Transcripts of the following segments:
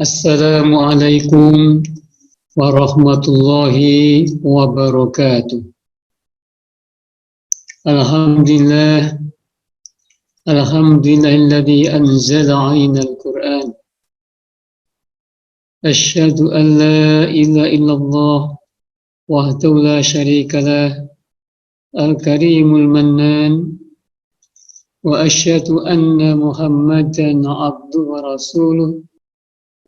Assalamualaikum warahmatullahi wabarakatuh. Alhamdulillah, alhamdulillahilladzi anzala 'alainal Qur'an. Asyhadu an la ilaha illallah wahdahu la syarika lah, al-karimul mannan, wa asyhadu anna Muhammadan 'abduhu wa rasuluh.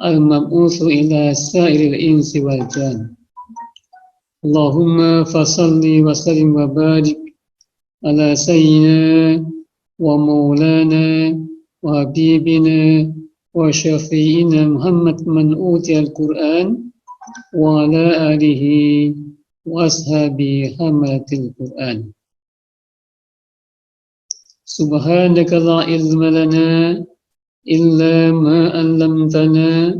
Al-mab'utsu ila sa'iril insi wal jan. Allahumma fasalli wa sallim wa barik ala sayyidina wa maulana wa habibina wa syafi'ina Muhammad man utiyal Qur'an wa ala alihi wa ashabi hamalatil Qur'an. Subhanaka la ilma lana illa ma 'allamtana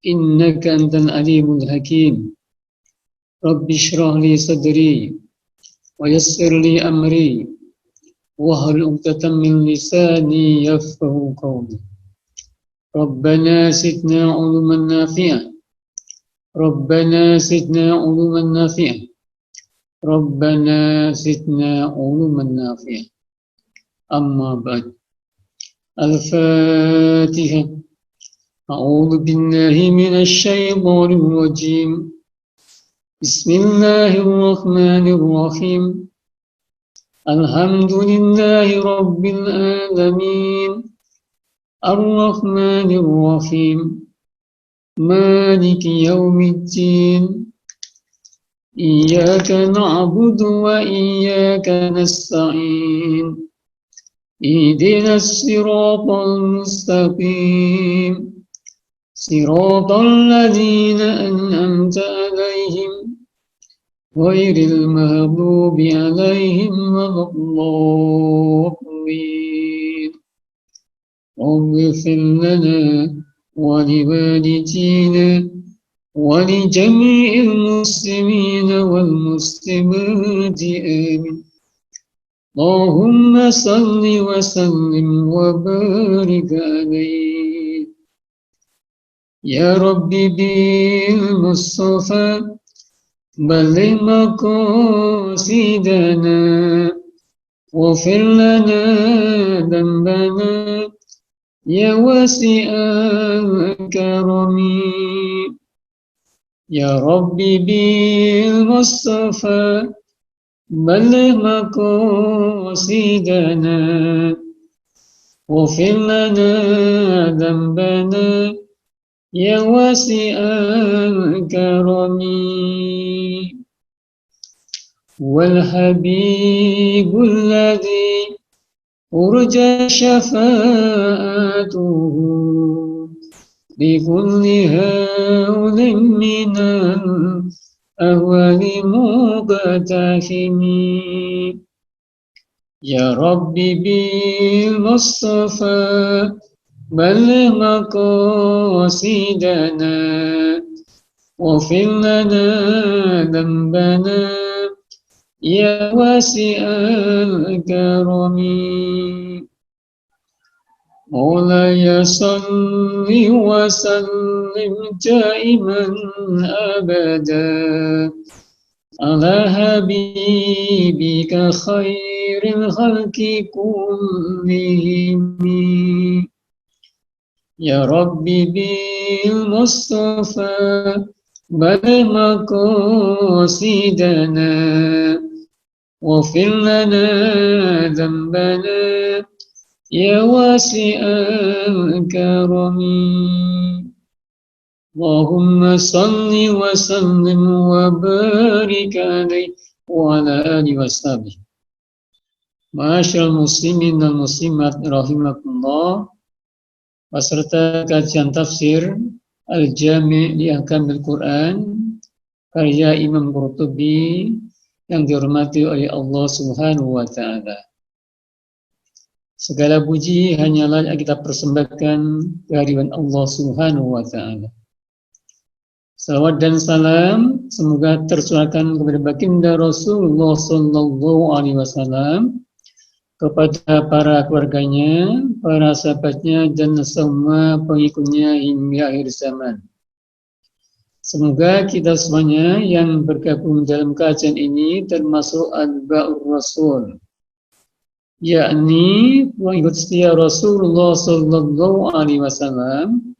innaka antal alimul hakim. Rabbi shrah li sadri wa yassir li amri wahlul 'uqdatam min lisani yafqahu qawli. Rabbana zidna 'uluman nafi'ah. Rabbana zidna 'uluman nafi'ah. Rabbana zidna 'uluman nafi'ah. Amma ba'd. Al-Fatihah. A'udzu billahi minasy syaithanir rajim. Bismillahirrahmanirrahim. Alhamdulillahi rabbil alamin. Ar-Rahmanir Rahim. Maliki yaumiddin. Iyyaka na'budu wa iyyaka nasta'in. اهدنا الصراط المستقيم صراط الذين أنعمت عليهم غير المغضوب عليهم ولا الضالين. رب اغفر لنا ولوالدينا ولجميع المسلمين والمسلمات آمين. Allahumma salli wa sallim wa barik alaihi. Ya Rabbi bil Mustafa balligh maqasidana waghfir lana dhanbana ya wasi'al karami. Ya Rabbi bil Mustafa بلغ مقاصدنا واغفر لنا ذنبنا يا واسع الكرم. والحبيب الذي أرجى شفاعته بكل هول من أهوال مقتحم. يا ربي بالمصطفى بلغ مقاصدنا واغفر لنا ذنبنا يا واسع الكرم. مولاي صل وسلم دائما أبدا على حبيبك خير الخلق كلهم. يا ربي بالمصطفى بلغ مقاصدنا واغفر لنا ذنبنا يا واسع الكرم. اللهم صل وسلم وبارك عليه وعلى آله وصحبه. Ma'asyiral muslimin dan muslimat rahimakumullah, peserta kajian tafsir Al-Jami' li Ahkamil Quran karya Imam Qurtubi yang dihormati oleh Allah Subhanahu wa taala. Segala puji hanyalah yang kita persembahkan kehadiran Allah Subhanahu wa taala. Salawat dan salam semoga tercurahkan kepada baginda Rasulullah sallallahu alaihi wasallam, kepada para keluarganya, para sahabatnya, dan semua pengikutnya hingga akhir zaman. Semoga kita semuanya yang bergabung dalam kajian ini termasuk Atba'ur Rasul, yakni pengikut setia Rasulullah Sallallahu Alaihi Wasallam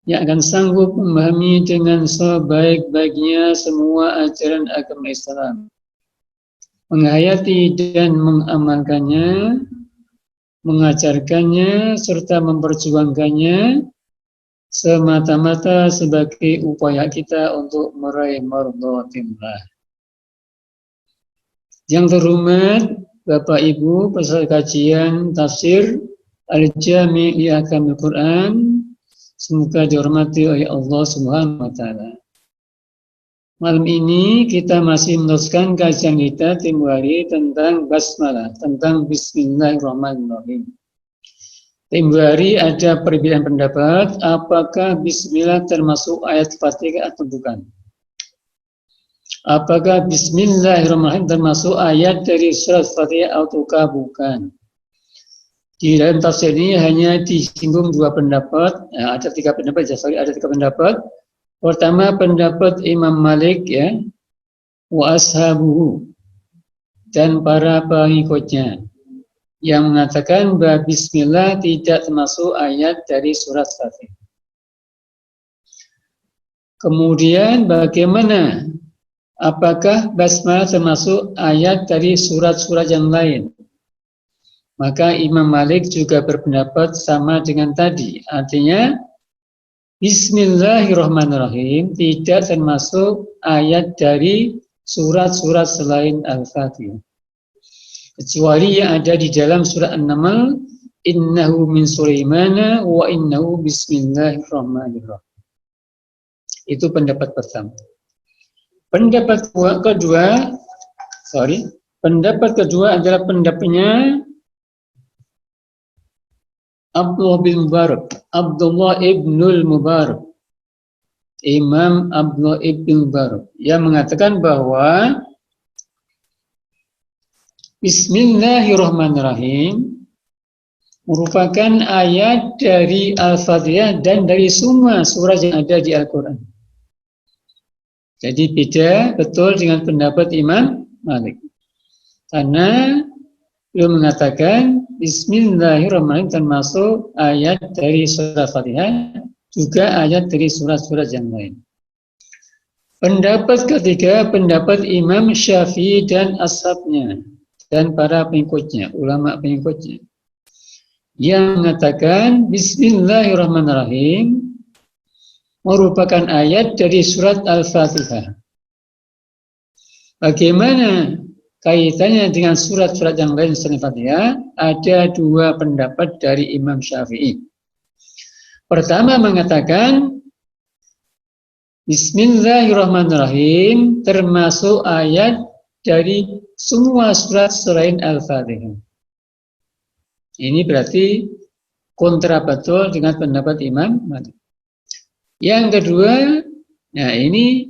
yang akan sanggup memahami dengan sebaik-baiknya semua ajaran agama Islam, menghayati dan mengamalkannya, mengajarkannya, serta memperjuangkannya semata-mata sebagai upaya kita untuk meraih mardhatillah. Yang terhormat Bapak Ibu peserta kajian tafsir Al-Jami' li Ahkamil Quran, semoga dihormati oleh Allah Subhanahu wa taala. Malam ini kita masih meneruskan kajian kita tempoh hari tentang basmalah, tentang bismillahirrahmanirrahim. Tempoh hari ada perbedaan pendapat apakah bismillah termasuk ayat Fatihah atau bukan. Apakah bismillahirrahmanirrahim termasuk ayat dari surat Fatihah ataukah bukan. Di dalam tafsir ini hanya disinggung dua pendapat, ada tiga pendapat. Pertama pendapat Imam Malik ya, wa ashabuhu, dan para pengikutnya yang mengatakan bahwa bismillah tidak termasuk ayat dari surat Fatihah. Kemudian bagaimana? Apakah basmalah termasuk ayat dari surat-surat yang lain? Maka Imam Malik juga berpendapat sama dengan tadi. Artinya bismillahirrahmanirrahim tidak termasuk ayat dari surat-surat selain Al-Fatihah. Kecuali yang ada di dalam surat An-Naml, innahu min Sulaimana wa innahu bismillahirrahmanirrahim. Itu pendapat pertama. Pendapat kedua adalah pendapatnya Abdullah ibnul Mubarak, Imam Abdullah ibn Mubarak, yang mengatakan bahwa bismillahirrahmanirrahim merupakan ayat dari Al-Fatihah dan dari semua surat yang ada di Al-Quran. Jadi beda betul dengan pendapat Imam Malik. Karena beliau mengatakan bismillahirrahmanirrahim termasuk ayat dari surat Fatihah, juga ayat dari surat-surat yang lain. Pendapat ketiga, pendapat Imam Syafi'i dan ashabnya dan para pengikutnya, ulama pengikutnya, yang mengatakan bismillahirrahmanirrahim merupakan ayat dari surat Al-Fatihah. Bagaimana kaitannya dengan surat-surat yang lain selain Fatihah? Ada dua pendapat dari Imam Syafi'i. Pertama mengatakan bismillahirrahmanirrahim termasuk ayat dari semua surat selain Al-Fatihah. Ini berarti kontra betul dengan pendapat Imam Malik. Yang kedua, nah ini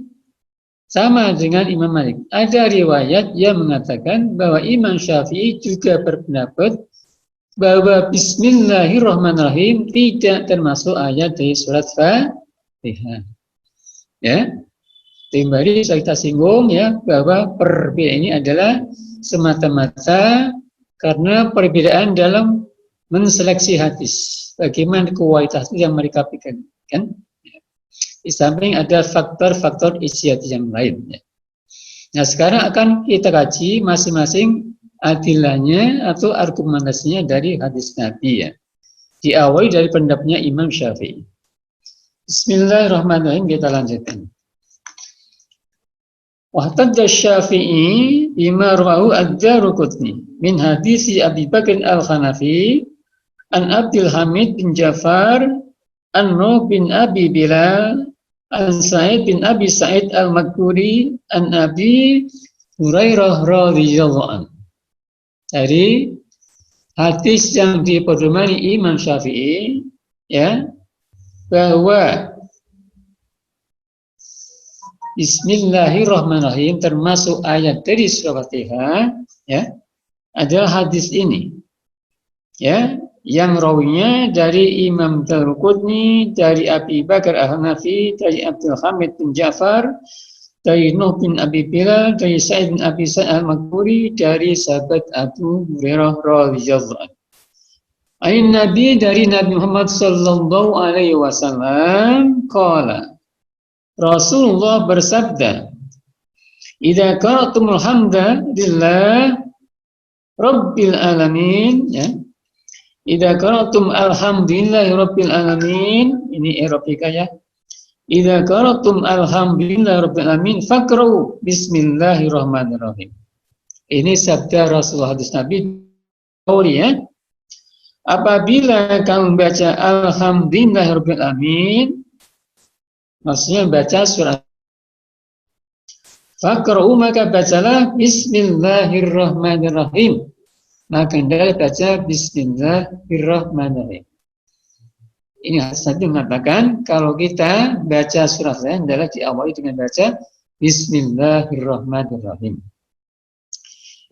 sama dengan Imam Malik. Ada riwayat yang mengatakan bahwa Imam Syafi'i juga berpendapat bahwa bismillahirrahmanirrahim tidak termasuk ayat dari surat Fatihah. Ya, kembali saya kita singgung ya bahwa perbedaan ini adalah semata-mata karena perbedaan dalam menseleksi hadis. Bagaimana kualitas yang mereka pikirkan, kan? Di samping ada faktor-faktor ijtihad yang lain. Nah sekarang akan kita kaji masing-masing adilahnya atau argumentasinya dari hadis Nabi ya. Diawali dari pendapatnya Imam Syafi'i. Bismillahirrahmanirrahim, kita lanjutkan. Wahtadda Syafi'i bima rawahu ad-Daruqutni min hadisi Abi Bakr al-Hanafi an Abdul Hamid bin Ja'far an Nuh bin Abi Bilal an Sa'id bin Abi Sa'id al-Makhburi an Abi Hurairah radhiyallahu anhu. Dari hadis yang dipedomani Imam Syafi'i ya, bahwa bismillahirrahmanirrahim termasuk ayat dari surah Fatihah ya. adalah hadis ini. Ya, yang rawinya dari Imam Daruqutni, dari Abi Bakar Al-Hanafi, dari Abdul Hamid bin Ja'far, dari Nuh bin Abi Bilal, dari Sa'id bin Abi Sa'id Al-Maghburi, dari sahabat Abu Hurairah radhiyallahu anhu. Ain Nabi, dari Nabi Muhammad sallallahu alaihi wasallam, qala, Rasulullah bersabda, "Idza qara'tumul hamda lillah rabbil alamin," ya. Idza qara'tum alhamdulillahi rabbil alamin, ini Eropika ya. Idza qara'tum alhamdulillahi rabbil alamin faqra'u bismillahirrahmanirrahim. Ini sabda Rasulullah, hadis Nabi ya. Apabila kamu baca alhamdulillahi rabbil alamin, maksudnya baca surat, faqra'u, maka bacalah bismillahirrahmanirrahim. Maka hendaklah baca bismillahirrahmanirrahim. Ini hadis Nabi mengatakan kalau kita baca surat lain adalah diawali dengan baca bismillahirrahmanirrahim.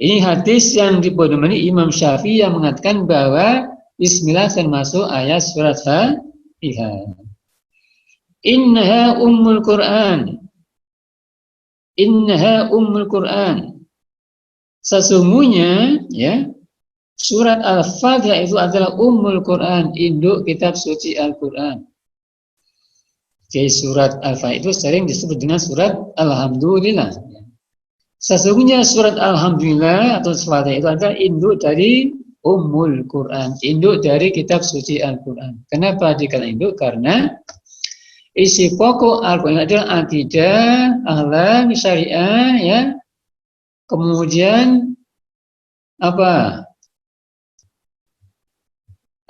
Ini hadis yang dipedomani Imam Syafi'i yang mengatakan bahwa bismillah termasuk ayat surat Fatihah. Innaha ummul Qur'an. Innaha ummul Qur'an. Sesungguhnya ya, surat Al-Fatihah itu adalah ummul Quran, induk kitab suci Al-Quran. Jadi surat Al-Fatihah itu sering disebut dengan surat Alhamdulillah. Sesungguhnya surat Alhamdulillah atau Al-Fatihah itu adalah induk dari ummul Quran, induk dari kitab suci Al-Quran. Kenapa dikatakan induk? Karena isi pokok Al-Quran adalah akidah, akhlak, syariah, ya. Kemudian apa?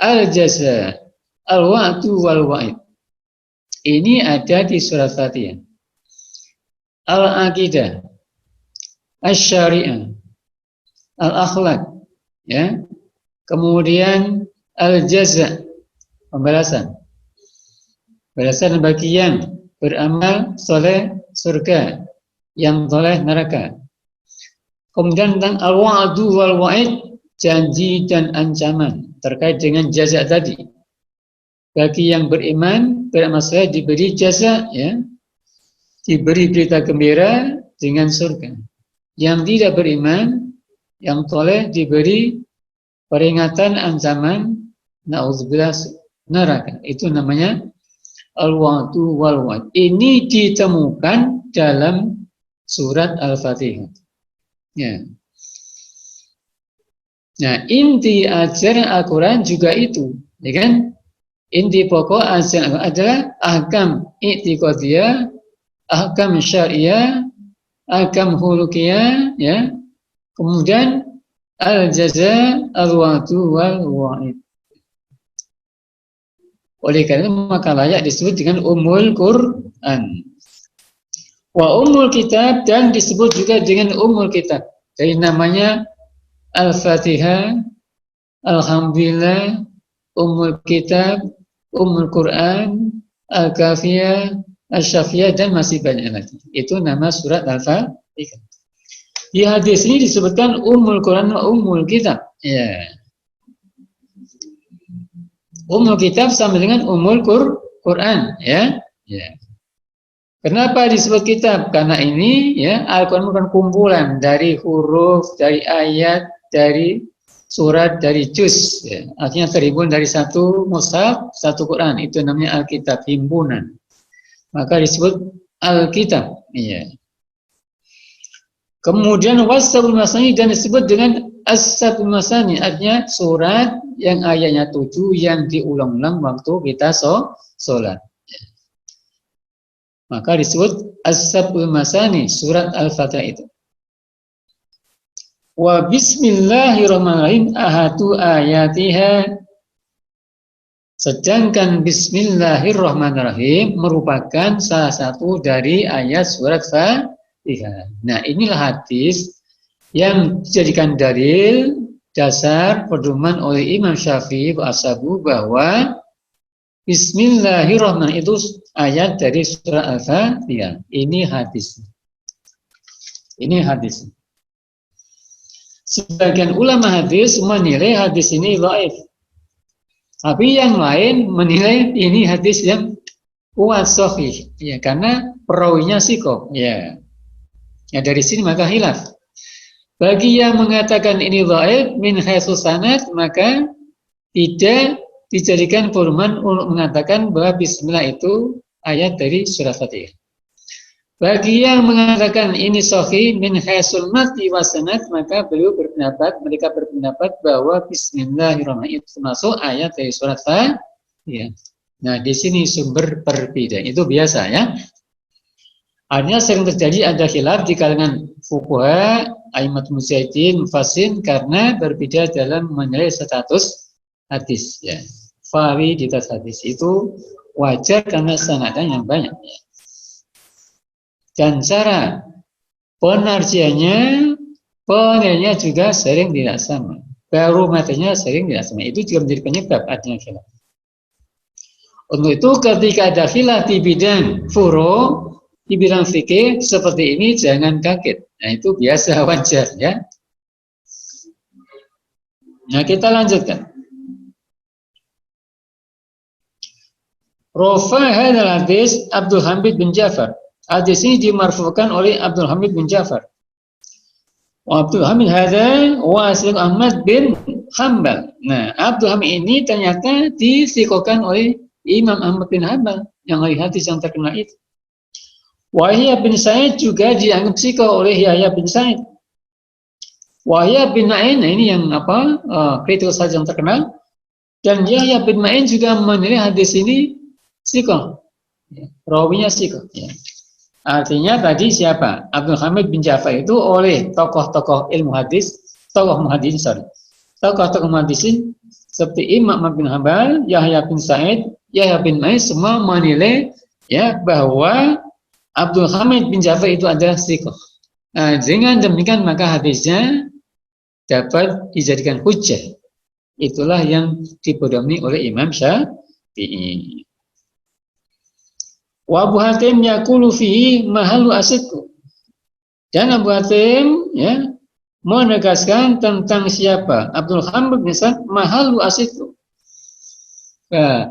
Al-jaza, al-wa'du wal-wa'id. Ini ada di surat Fatihah. Al-aqidah, al-syari'ah, al-akhlaq, ya. Kemudian al-jaza, pembalasan. Balasan bagi yang beramal soleh surga, yang soleh neraka. Kemudian tentang al-wa'du wal-wa'id, janji dan ancaman terkait dengan jaza tadi. Bagi yang beriman, beramal soleh diberi jaza, ya, diberi berita gembira dengan surga. Yang tidak beriman, yang soleh diberi peringatan, ancaman, na'udzubillah, neraka. Itu namanya al-wa'du wal-wa'id. Ini ditemukan dalam surat Al-Fatihah. Ya. Nah, inti ajaran Al-Quran juga itu, ya kan? Inti pokok ajaran Al-Quran adalah ahkam i'tiqadiyah, ahkam syariah, ahkam khuluqiyah, ya. Kemudian al-jaza, al-wa'du wal-wa'id. Oleh karena itu maka layak disebut dengan ummul Quran. Wa ummul kitab, dan disebut juga dengan ummul kitab. Jadi namanya Al-Fatihah, Alhamdulillah, Ummul Kitab, Ummul Quran, Al-Kafiyah, Al-Syafiyah, dan masih banyak lagi. Itu nama surat Al-Fatihah. Di hadis ini disebutkan Ummul Quran wa Ummul Kitab. Ya. Ummul Kitab sama dengan Ummul Quran, ya. Ya. Kenapa disebut kitab? Karena ini, ya, Al-Quran bukan kumpulan dari huruf, dari ayat, dari surat, dari juz, ya. Artinya terhimpun dari satu mushaf, satu Quran. Itu namanya Alkitab, himpunan. Maka disebut Alkitab. Ya. Kemudian wasabul masani, dan disebut dengan as-sabul masani, artinya surat yang ayatnya 7 yang diulang-ulang waktu kita sholat. Maka disebut as-sabul masani, surat Al-Fatihah itu. Wa bismillahirrahmanirrahim ahadu ayatiha. Sedangkan bismillahirrahmanirrahim merupakan salah satu dari ayat surat Fatihah. Nah, inilah hadis yang dijadikan dalil dasar pedoman oleh Imam Syafi'i wa ashabu bahwa Bismillahirrahmanirrahim itu ayat dari surah Al-Fatihah. Ini hadis. Ini hadis. sebagian ulama hadis menilai hadis ini dhaif. Tapi yang lain menilai ini hadis yang kuat sahih. Ya, karena perawinya sikoh. Ya. Ya, dari sini maka khilaf. Bagi yang mengatakan ini dhaif min haitsu sanad, maka tidak dijadikan pedoman untuk mengatakan bahwa bismillah itu ayat dari surat Fatihah. Bagi yang mengatakan ini sahih min haitsul matni wa sanad, maka mereka berpendapat bahwa bismillahirrahmanirrahim itu termasuk ayat dari surat Fatihah. Nah, di sini sumber perbedaan. Itu biasa ya. Artinya sering terjadi ada khilaf di kalangan fuqaha, aimat mujtahidin, mufassirin karena berbeda dalam menilai status hadis ya. Validitas hadis itu wajar karena sanadnya yang banyak ya. Dan cara penarjiannya, penilaiannya juga sering tidak sama. Baru matanya sering tidak sama. Itu juga menjadi penyebab adanya khilaf. Untuk itu ketika ada khilaf di bidang furu', di bidang fikih seperti ini jangan kaget. Nah, itu biasa wajar ya. Nah, kita lanjutkan. Rafa hadzal hadis Abdul Hamid bin Ja'far. Hadis ini dimarfukan oleh Abdul Hamid bin Ja'far. Abdul Hamid hadza Wasil Ahmad bin Hanbal. Nah, Abdul Hamid ini ternyata disikokan oleh Imam Ahmad bin Hanbal yang oleh hadis yang terkenal itu. Wahya bin Sa'id juga dianggap sikoh oleh Yahya bin Sa'id. Wahya bin Ma'in, nah ini yang kritikus hadis yang terkenal. Dan Yahya bin Ma'in juga menilai hadis ini sikoh. Rawinya sikoh. Ya. Artinya tadi siapa? Abdul Hamid bin Ja'far itu oleh tokoh-tokoh ilmu hadis, tokoh-tokoh muhaddisin seperti Imam Ahmad bin Hanbal, Yahya bin Sa'id, Yahya bin Ma'in semua menilai ya bahwa Abdul Hamid bin Ja'far itu adalah sikoh. Nah, dengan demikian maka hadisnya dapat dijadikan hujjah. Itulah yang dipedomani oleh Imam Syafi'i. Wa Abu Hatim yaqulu fihi mahallu asidku. Dan Abu Hatim ya menegaskan tentang siapa? Abdul Hamid bin Ja'far mahallu asidku. Nah,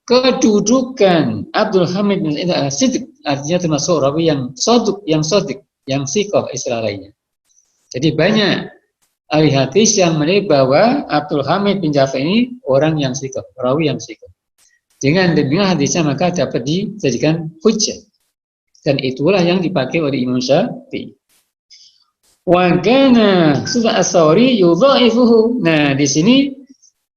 kedudukan Abdul Hamid bin Siddiq artinya termasuk rawi yang sodik, yang sikoh istilah lainnya. Jadi banyak ahli hadis yang menilai bahwa Abdul Hamid bin Ja'far ini orang yang sikoh, rawi yang sikoh. Dengan demikian hadisnya maka dapat dijadikan hujjah. Dan itulah yang dipakai oleh Imam Syafi'i. Wa kana Sufyan Ats-Tsauri yudha'ifuhu. Nah, di sini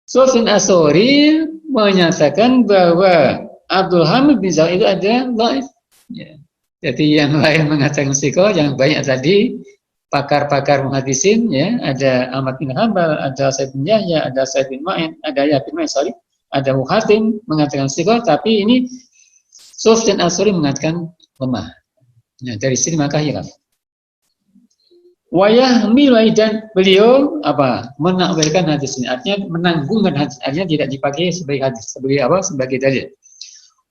Sufyan Ats-Tsauri menyatakan bahwa Abdul Hamid bin Ja'far itu ada dhaif. Ya. Jadi yang lain mengatakan sikoh, yang banyak tadi pakar-pakar muhaddisin ya, ada Ahmad bin Hanbal, ada Sa'id bin Yahya, ada Sa'id bin Ma'in, ada Yahya bin Ma'in, ada Abu Hatim mengatakan sikoh, tapi ini Sufyan Ats-Tsauri mengatakan lemah. Nah, dari sini maka khilaf. Wayahmilu aidan, beliau menakwilkan hadis ini, artinya menanggungkan hadis, artinya tidak dipakai sebagai hadis, sebagai dalil.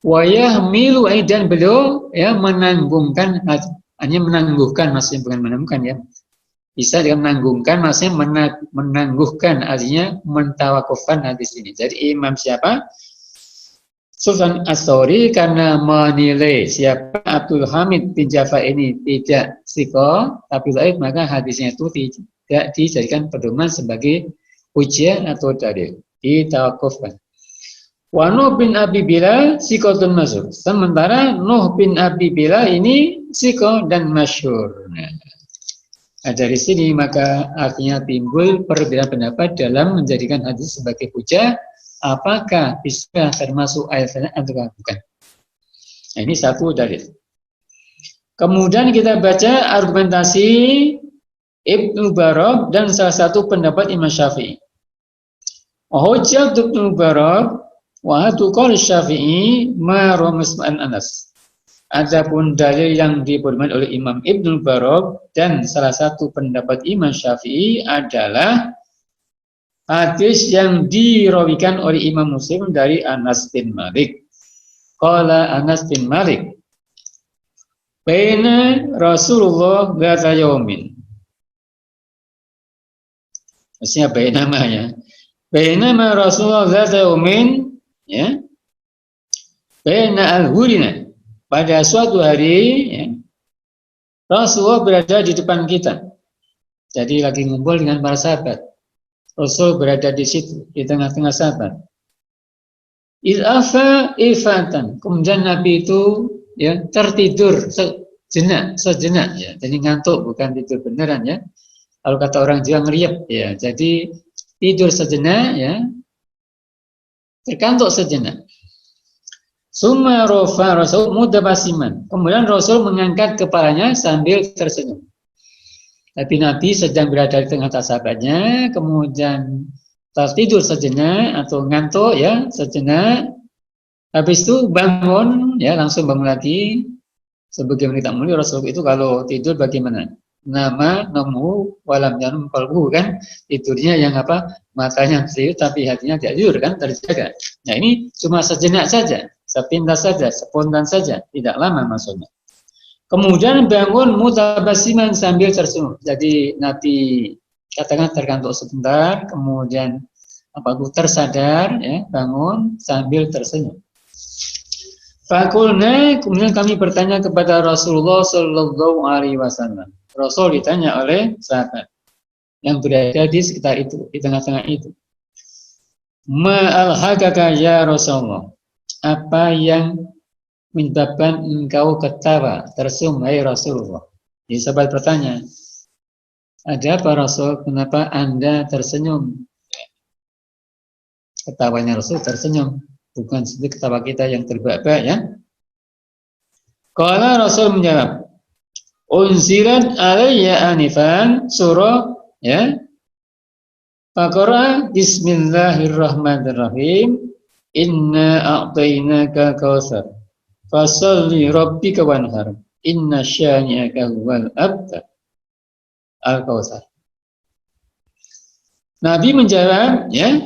Wayahmilu aidan, beliau ya menanggungkan hadis, artinya menangguhkan, maksudnya bukan menemukan ya. Bisa dengan menanggungkan, maksudnya menangguhkan, artinya mentawakufkan hadis ini. Jadi Imam siapa? Sufyan Ats-Tsauri karena menilai siapa Abdul Hamid bin Ja'far ini tidak sikoh tapi dhaif, maka hadisnya itu tidak dijadikan pedoman sebagai hujjah atau dalil, ditawakufkan. Wa Nuh bin Abi Bilal sikohtun masyhur. Sementara Nuh bin Abi Bilal ini sikoh dan masyhur. Nah, dari sini maka artinya timbul perbedaan pendapat dalam menjadikan hadis sebagai hujjah. Apakah bisa termasuk ayat atau bukan? Nah, ini satu dalil. Kemudian kita baca argumentasi Ibnu Barak dan salah satu pendapat Imam Syafi'i. Hujjah Ibnu Barak wa tuqal Syafi'i ma ramasman Anas. Adapun dalil yang dipedoman oleh Imam Ibnu Barak dan salah satu pendapat Imam Syafi'i adalah hadis yang dirawikan oleh Imam Muslim dari Anas bin Malik. Qala Anas bin Malik, baina Rasulullah dzata yaumin. Maksudnya baik namanya. Bainama Rasulullah zata umin, ya, baina al-hurina, pada suatu hari, ya, Rasulullah berada di depan kita. Jadi lagi ngumpul dengan para sahabat. Rasul berada di situ, di tengah-tengah sahabat. Ilafa ifatan. Kemudian Nabi itu ya tertidur sejenak ya. Jadi ngantuk, bukan tidur beneran ya. Kalau kata orang Jawa ngeriep ya. Jadi tidur sejenak ya. Terkantuk sejenak. Summa rofa Rasul mudabasiman. Kemudian Rasul mengangkat kepalanya sambil tersenyum. Tapi Nabi sedang berada di tengah sahabatnya, kemudian tertidur sejenak atau ngantuk ya sejenak. Habis itu bangun ya, langsung bangun lagi. Sebagaimana kita mulia Rasul itu kalau tidur bagaimana? Nama nemu walam janum qalbu, kan tidurnya yang apa, matanya tidur tapi hatinya tidak tidur, kan terjaga. Nah ini cuma sejenak saja, sepintas saja, spontan saja, tidak lama maksudnya. Kemudian bangun mutabasiman sambil tersenyum. Jadi Nabi katakan terkantuk sebentar, kemudian tersadar ya, bangun sambil tersenyum. Fakulna, kemudian kami bertanya kepada Rasulullah Shallallahu Alaihi Wasallam. Rasul ditanya oleh sahabat yang berada di sekitar itu, di tengah-tengah itu. Ma'alhaqaka ya Rasulullah. Apa yang menyebabkan engkau ketawa, tersenyum, hai Rasulullah? Jadi sahabat bertanya, ada apa Rasul? Kenapa Anda tersenyum? Ketawanya Rasul tersenyum, bukan seperti ketawa kita yang terbahak-bahak ya. Qala Rasul menjawab, unzilat alayya anifan surah ya. Faqra bismillahirrahmanirrahim. Inna a'tainaka kautsar. Fasalli rabbika wanhar. Inna syani'aka huwal abtar. Al-Kautsar. Nabi menjawab ya,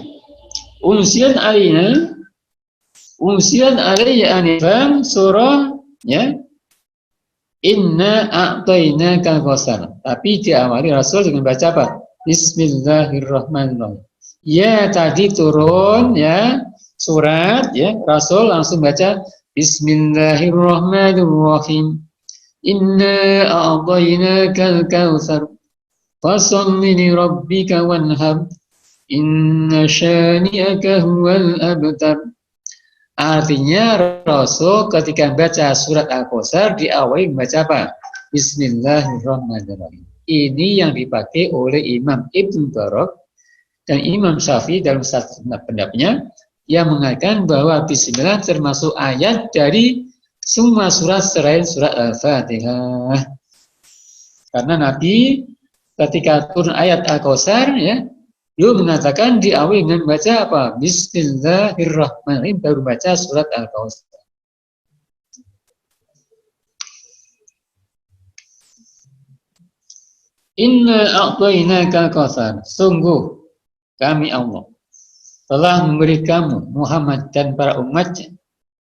unsilan alayya anifan surah ya, inna a'tainaka kautsar. Tapi diawali Rasul dengan baca apa? Bismillahirrahmanirrahim. Ya tadi turun ya surat ya, Rasul langsung baca Bismillahirrahmanirrahim. Inna a'tainakal kautsar. Fasholli li rabbika wanhar. Inna syani'aka huwal abtar. Artinya Rasul ketika baca surat Al-Kautsar diawali membaca apa? Bismillahirrahmanirrahim. Ini yang dipakai oleh Imam Ibnu Barak dan Imam Syafi'i dalam satu pendapatnya yang mengatakan bahwa Bismillah termasuk ayat dari semua surat selain surat Al-Fatihah. Karena Nabi ketika turun ayat Al-Kautsar ya, beliau mengatakan diawali dengan baca apa? Bismillahirrahmanirrahim, baru baca surat Al-Kautsar. Inna a'tainaka kautsar. Sungguh kami Allah telah memberi kamu Muhammad dan para umatnya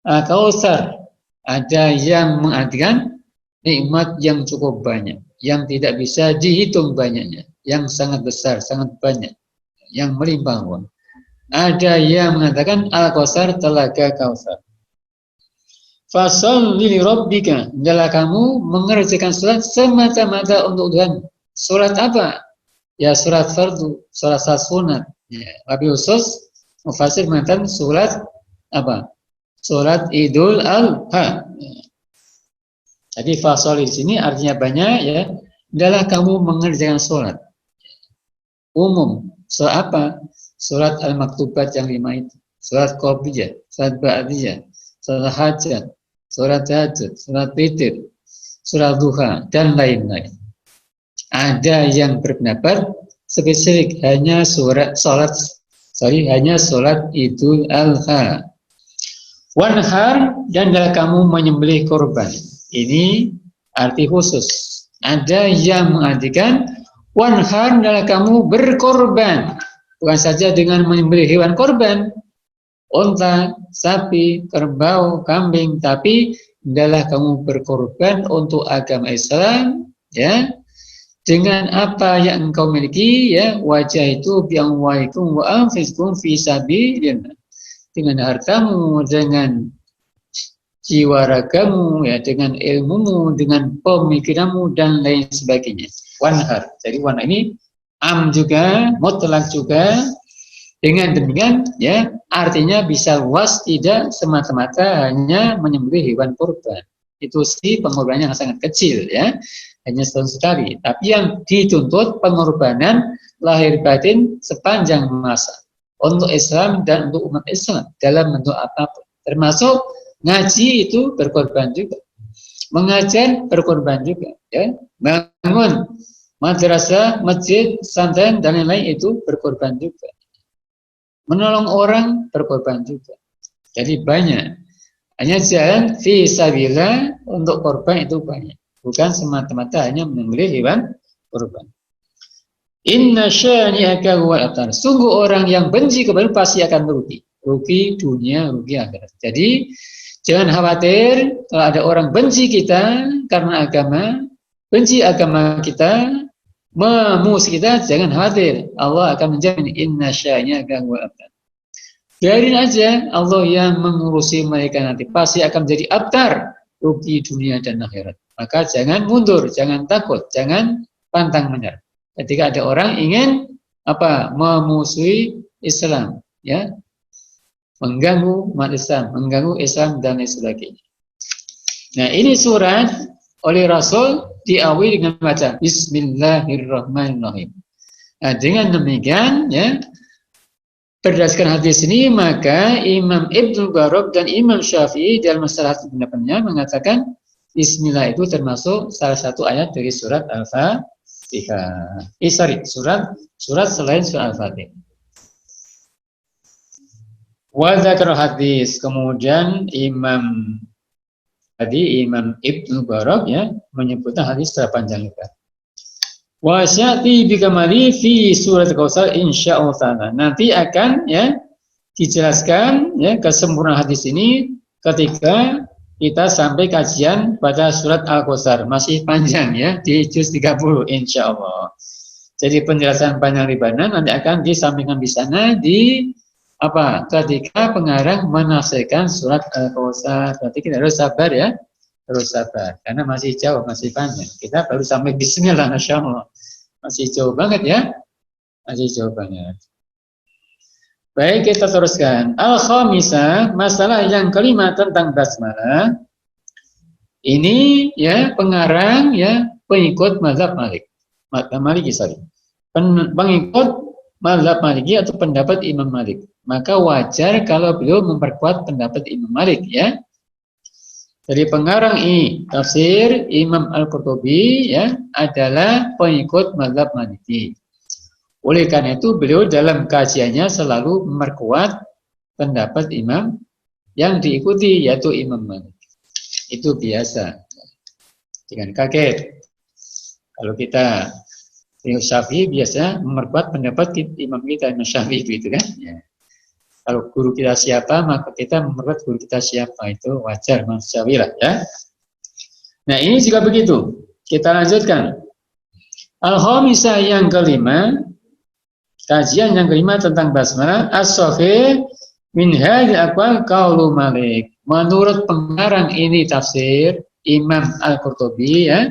Al-Kautsar. Ada yang mengartikan nikmat yang cukup banyak, yang tidak bisa dihitung banyaknya, yang sangat besar, sangat banyak, yang melimpah ruah. Ada yang mengatakan Al-Kautsar telaga Kautsar. Fasholli li rabbika, hendaklah kamu mengerjakan salat semata-mata untuk Tuhan. Salat apa? Ya surat fardu, salat sunat. Ya, lebih khusus mufassir mengatakan salat apa? Salat Idul Adha. Ya. Jadi fasholli di sini artinya banyak ya. Hendaklah kamu mengerjakan salat. Umum. Salat apa? Salat al-maktubat yang 5 itu. Salat qobliyah, salat ba'diyah, salat hajat, salat tahajud, salat witir, salat duha dan lain-lain. Ada yang berpendapat spesifik hanya hanya salat Idul Adha. Wanhar, dan hendaklah kamu menyembelih korban. Ini arti khusus. Ada yang mengartikan wanhar, hendaklah kamu berkorban. Bukan saja dengan menyembelih hewan korban, unta, sapi, kerbau, kambing, tapi hendaklah kamu berkorban untuk agama Islam, ya, dengan apa yang engkau miliki, ya, wajah itu bi'amwalikum wa anfusikum fi sabilillah, dengan hartamu, dengan jiwa ragamu, ya, dengan ilmumu, dengan pemikiranmu dan lain sebagainya. Wanhar. Jadi wanhar ini am juga, mutlak juga. Dengan demikian, ya, artinya bisa luas, tidak semata-mata hanya menyembelih hewan kurban. Itu sih pengorbanan yang sangat kecil, ya, hanya setahun sekali. Tapi yang dituntut pengorbanan lahir batin sepanjang masa untuk Islam dan untuk umat Islam dalam bentuk apapun, termasuk ngaji itu berkorban juga, mengajar berkorban juga, ya, bangun madrasah, masjid, pesantren dan lain-lain itu berkorban juga. Menolong orang berkorban juga. Jadi banyak. Hanya jalan fi sabilillah untuk korban itu banyak. Bukan semata-mata hanya menyembelih hewan korban. Inna syani'aka huwal abtar. Sungguh orang yang benci kepada pasti akan merugi. Rugi dunia, rugi akhirat. Jadi jangan khawatir kalau ada orang benci kita karena agama, benci agama kita, memusuhi kita, jangan khawatir. Allah akan menjamin. Inna syani'aka huwal abtar. Biarin aja, Allah yang mengurusi mereka nanti. Pasti akan menjadi abtar, rugi dunia dan akhirat. Maka jangan mundur, jangan takut, jangan pantang menyerah. Ketika ada orang ingin memusuhi Islam, ya, mengganggu umat Islam, mengganggu Islam dan lain sebagainya. Nah, ini surat oleh Rasul diawali dengan baca Bismillahirrahmanirrahim. Nah, dengan demikian, ya, berdasarkan hadis ini, maka Imam Ibnu Barok dan Imam Syafi'i dalam masalah pendapatnya mengatakan Bismillah itu termasuk salah satu ayat dari surat Al-Fatihah. Surat selain surat Al-Fatihah. Wa dzakara hadis, kemudian Imam Ibnu Barok, ya, menyebutkan hadis secara panjang lebar. Wa syati bikamali fi surat Al-Kautsar insyaallah ta'ala. Nanti akan, ya, dijelaskan, ya, kesempurnaan hadis ini ketika kita sampai kajian pada surat Al-Kautsar. Masih panjang, ya, di juz 30 insyaallah. Jadi penjelasan panjang ribana nanti akan disampaikan di sana ketika pengarang menafsirkan surat Al-Kautsar. Berarti kita harus sabar, ya. Terus sabar, karena masih jauh, masih panjang. Kita baru sampai Bismillah, Masya Allah. Masih jauh banget, ya. Masih jauh banget. Baik, kita teruskan. Al-Khamisah, masalah yang kelima tentang basmalah. Ini, ya, pengarang, ya, pengikut mazhab Maliki, pengikut mazhab Maliki atau pendapat Imam Malik. Maka wajar kalau beliau memperkuat pendapat Imam Malik, ya. Jadi pengarang ini tafsir Imam Al-Qurtubi, ya, adalah pengikut mazhab Maliki. Oleh karena itu beliau dalam kajiannya selalu memperkuat pendapat imam yang diikuti, yaitu Imam Malik. Itu biasa. Jangan kaget. Kalau kita Syafi'i biasa memperkuat pendapat imam kita, Imam Syafi'i itu kan. Ya. Kalau guru kita siapa, maka kita memperkuat guru kita siapa, itu wajar, manusiawi lah, ya. Nah, ini juga begitu. Kita lanjutkan. Al-Khamisah yang kelima, kajian yang kelima tentang basmalah. As-Sahih min hadhil aqwal qaulu Malik. Menurut pengarang ini tafsir Imam Al-Qurtubi, ya,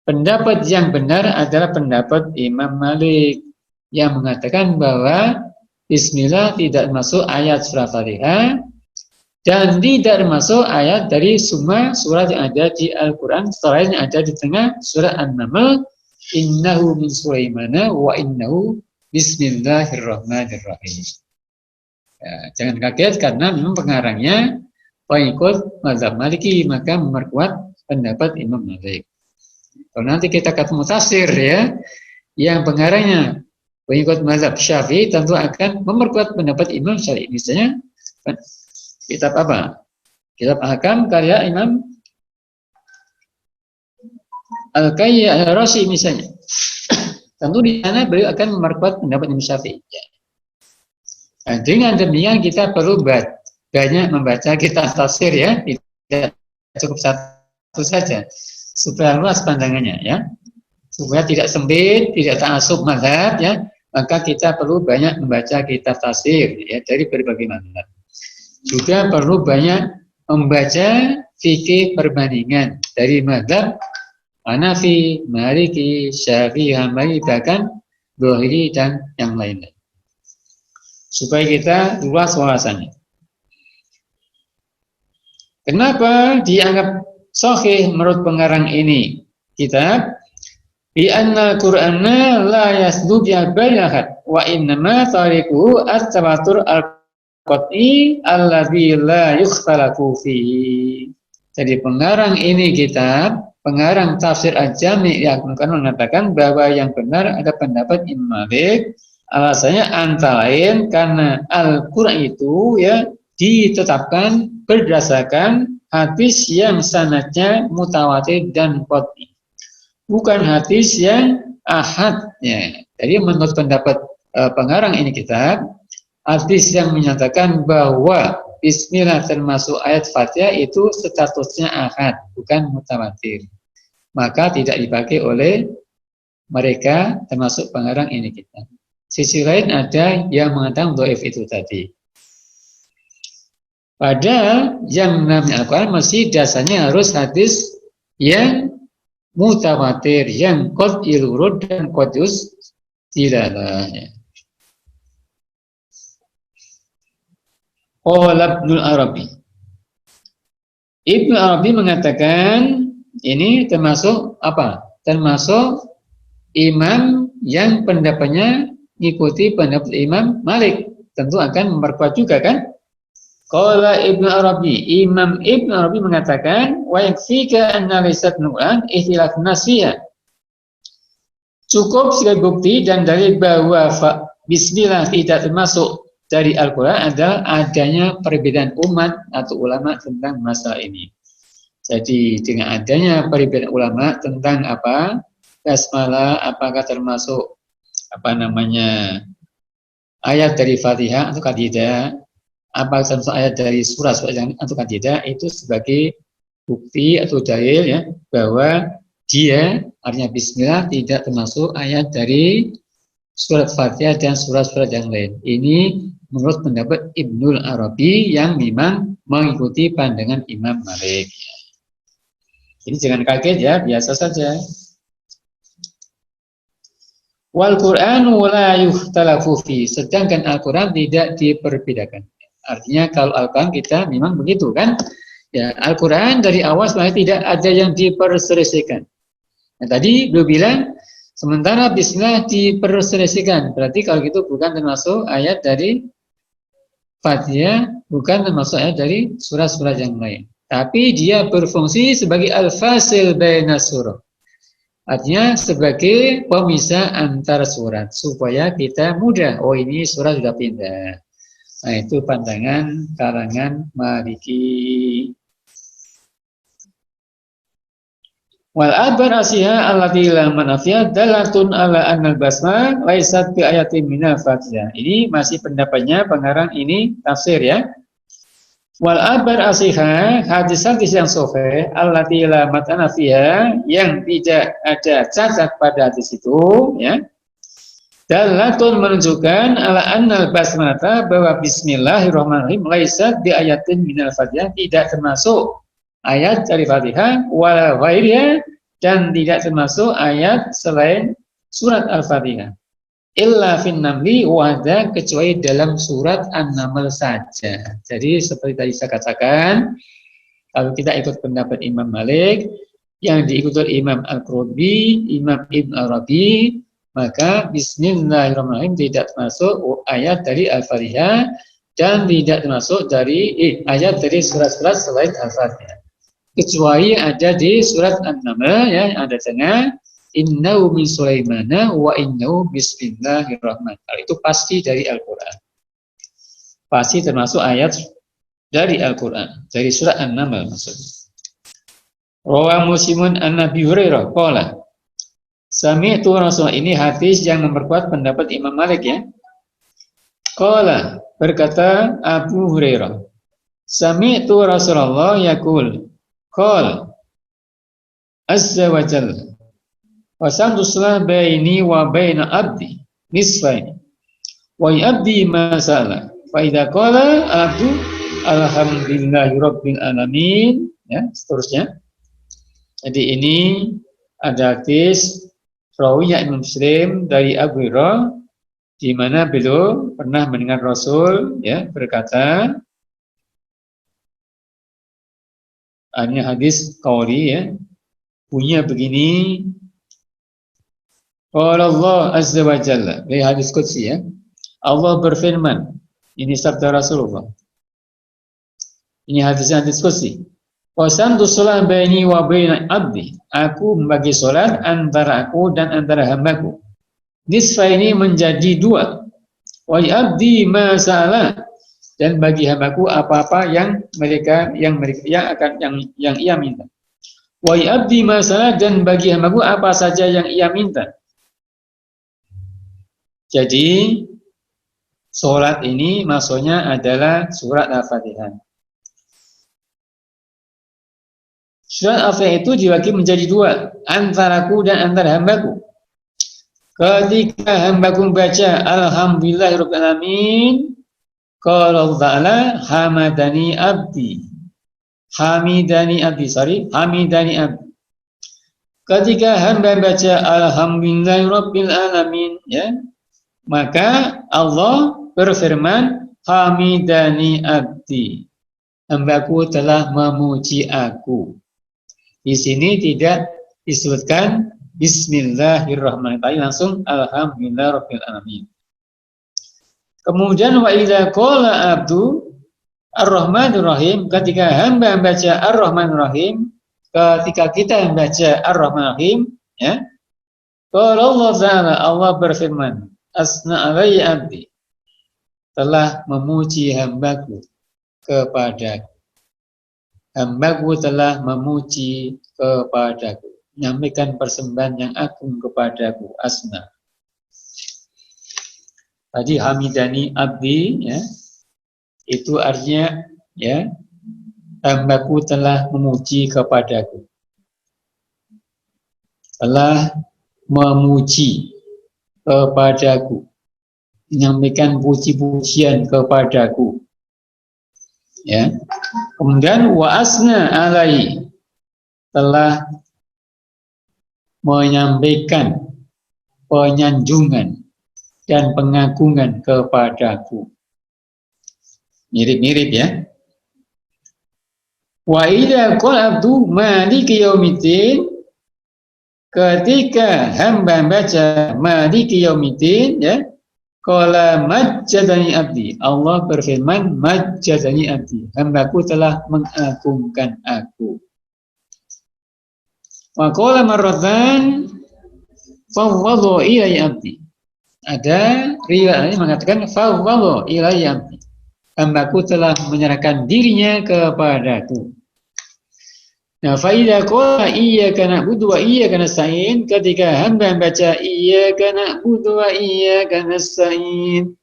pendapat yang benar adalah pendapat Imam Malik yang mengatakan bahwa Bismillah tidak masuk ayat surat Al-Fatihah dan tidak termasuk ayat dari semua surat yang ada di Al-Quran, selain yang ada di tengah surat An-Naml, innahu min Sulaimana wa innahu bismillahirrahmanirrahim. Ya, jangan kaget karena memang pengarangnya pengikut mazhab Maliki, maka memperkuat pendapat Imam Malik. Kalau nanti kita ketemu tafsir, ya, yang pengarangnya pengikut mazhab Syafi'i, tentu akan memperkuat pendapat Imam Syafi'i. Misalnya kitab apa? Kitab Ahkam karya Imam Al-Qayyi Al-Rasyid misalnya. Tentu di sana beliau akan memperkuat pendapat Imam Syafi'i. Nah, dengan demikian kita perlu banyak membaca kitab tafsir, ya, tidak cukup satu saja, supaya luas pandangannya, ya. Supaya tidak sempit, tidak ta'assub mazhab ya, maka kita perlu banyak membaca kitab tafsir ya dari berbagai mazhab. Juga perlu banyak membaca fikih perbandingan dari mazhab Hanafi, Maliki, Syafi'i, Hambali, bahkan Zuhri dan yang lainnya. Supaya kita luas wawasannya. Kenapa dianggap sahih menurut pengarang ini kitab? Bi anna Qur'ana la yasdu bi bainahat wa innama tariquhu at-tawatur al-qat'i alladzi la yukhtalafu fihi. Jadi pengarang ini kitab, pengarang tafsir Al-Jami' yang mengatakan bahwa yang benar ada pendapat Imam Malik. Alasannya antara lain karena Al-Qur'an itu ya ditetapkan berdasarkan hadis yang sanadnya mutawatir dan qat'i. Bukan hadis yang ahad ya. Jadi menurut pendapat pengarang ini kitab, hadis yang menyatakan bahwa Bismillah termasuk ayat Fatihah itu statusnya ahad, bukan mutawatir. Maka tidak dipakai oleh mereka termasuk pengarang ini kitab. Sisi lain ada yang mengatakan dhaif itu tadi. Padahal yang namanya Al-Quran masih dasarnya harus hadis yang mutawatir, yang qat'il wurud dan qat'us dilalah. Qala Ibnu Arabi. Ibnu Arabi mengatakan ini termasuk apa? Termasuk imam yang pendapatnya mengikuti pendapat Imam Malik. Tentu akan memperkuat juga kan? Qala Ibnu Arabi, Imam Ibnu Arabi mengatakan wa yakfika anna laysat nu'an ihtilaf nasiyah. Cukup sebagai bukti dan dalil bahwa bismillah tidak termasuk dari Al-Quran adalah adanya perbedaan umat atau ulama tentang masalah ini. Jadi dengan adanya perbedaan ulama tentang apa basmalah, apakah termasuk ayat dari Fatihah atau tidak, apakah termasuk ayat dari surat-surat yang atau tidak, itu sebagai bukti atau dalil ya bahwa dia artinya bismillah tidak termasuk ayat dari surat Fatihah dan surat-surat yang lain. Ini menurut pendapat Ibnul Arabi yang memang mengikuti pandangan Imam Malik. Jadi jangan kaget ya, biasa saja. Wal Qur'anu la yukhtalafu fi, sedangkan Al-Qur'an tidak diperbedakan. Artinya kalau Al-Quran kita memang begitu kan? Ya, Al-Quran dari awal sebenarnya tidak ada yang diperselisihkan. Nah, tadi beliau bilang sementara bismillah diperselisihkan. Berarti kalau gitu bukan termasuk ayat dari Fatihah, bukan termasuk ayat dari surat-surat yang lain. Tapi dia berfungsi sebagai al-fasil baina surah. Artinya sebagai pemisah antara surat supaya kita mudah. Oh ini surat sudah pindah. Nah itu pandangan karangan Maliki. Wal adbar asyiha allati la manafiyah dalatun ala annal basmah laisat bi ayatin minal Fatihah. Ini masih pendapatnya pengarang ini tafsir ya. Wal adbar asyiha hadis-hadis yang sahih allati la matanafiha yang tidak ada cacat pada hadis itu ya. Dalatun menunjukkan ala annal basmalata bahwa bismillahirrahmanirrahim laisat bi ayatin minal Fatihah, tidak termasuk ayat dari Fatihah wala ghairiha, dan tidak termasuk ayat selain surat Al-Fatihah. Illa fin namli wahda, kecuali dalam surat An-Naml saja. Jadi seperti tadi saya katakan, kalau kita ikut pendapat Imam Malik yang diikuti Imam Al-Qurtubi, Imam Ibn Arabi, maka bismillahirrahmanirrahim tidak termasuk ayat dari Al-Fatihah dan tidak termasuk dari ayat dari surat-surat selain Al-Fatihah. Kecuali ada di surat An-Naml ya, ada tengah innahu min Sulaimana wa innahu bismillahirrahmanirrahim. Itu pasti dari Al-Quran. Pasti termasuk ayat dari Al-Quran, dari surat An-Naml maksudnya. Rawah Muslimun an Nabi Hurairah qala Sami'tu Rasulullah, ini hadis yang memperkuat pendapat Imam Malik ya. Qala, berkata Abu Hurairah, Sami'tu Rasulullah yaqul, qala azza wa jalla, Wasamtu salat baini wa baina abdi nisfaini. Wa abdi ma sa'ala. Fa idza qala abdu alhamdulillahi rabbil alamin, ya, seterusnya. Jadi ini ada hadis rawinya Imam Muslim dari Abu Hurairah di mana beliau pernah mendengar Rasul, ya, berkata, ini hadis qauli, ya, bunyinya begini. Qala Allah azza wa jalla, dari hadis qudsi, ya. Allah berfirman, ini sabda Rasulullah. Ini hadis qudsi. Qasamtu shalah baini wa baina abdi. Aku membagi salat antara aku dan antara hambaku. Nisfa ini menjadi 2. Wa abdi ma sa'ala, dan bagi hambaku apa-apa yang ia minta. Wa abdi ma sa'ala, dan bagi hambaku apa saja yang ia minta. Jadi salat ini maksudnya adalah surat Al-Fatihah. Surat Al-Fatihah itu dibagi menjadi 2, antaraku dan antara hambaku. Ketika hambaku membaca alhamdulillahirabbil alamin, qala Allah Ta'ala hamidani abdi. Ketika hamba membaca alhamdulillahirabbil alamin, ya, maka Allah berfirman hamidani abdi. Hambaku telah memuji aku. Di sini tidak disebutkan bismillahirrahmanirrahim, langsung alhamdulillahirabbil alamin. Kemudian wa idza qala abdu ar-rahmanir rahim, ketika hamba membaca ar-rahmanir rahim, ketika kita membaca ar-rahmanir rahim, ya, qala Allah Ta'ala, Allah berfirman, asna alayya abdi, telah memuji hambaku kepadaku. Hambaku telah memuji kepadaku, menyampaikan persembahan yang agung kepadaku, asna. Tadi hamidani abdi, ya, itu artinya, ya, hambaku telah memuji kepadaku, telah memuji kepadaku, menyampaikan puji-pujian kepadaku, ya. Kemudian wa asna alai, telah menyampaikan penyanjungan dan pengagungan kepadaku. Mirip-mirip, ya. Wa idza qala abdu maliki yaumiddin, ketika hamba baca maliki yaumiddin, ya, qala majjadani abdi, Allah berfirman majjadani abdi, hambaku telah mengagungkan aku. Wa qala marratan fawwadhu ilayya abdi, ada riwayat yang mengatakan fawwadhu ilayya abdi, hambaku telah menyerahkan dirinya kepadaku. Nah, fa idza qala iyyaka na'budu wa iyyaka nasta'in, ketika hamba membaca iyyaka na'budu wa iyyaka nasta'in,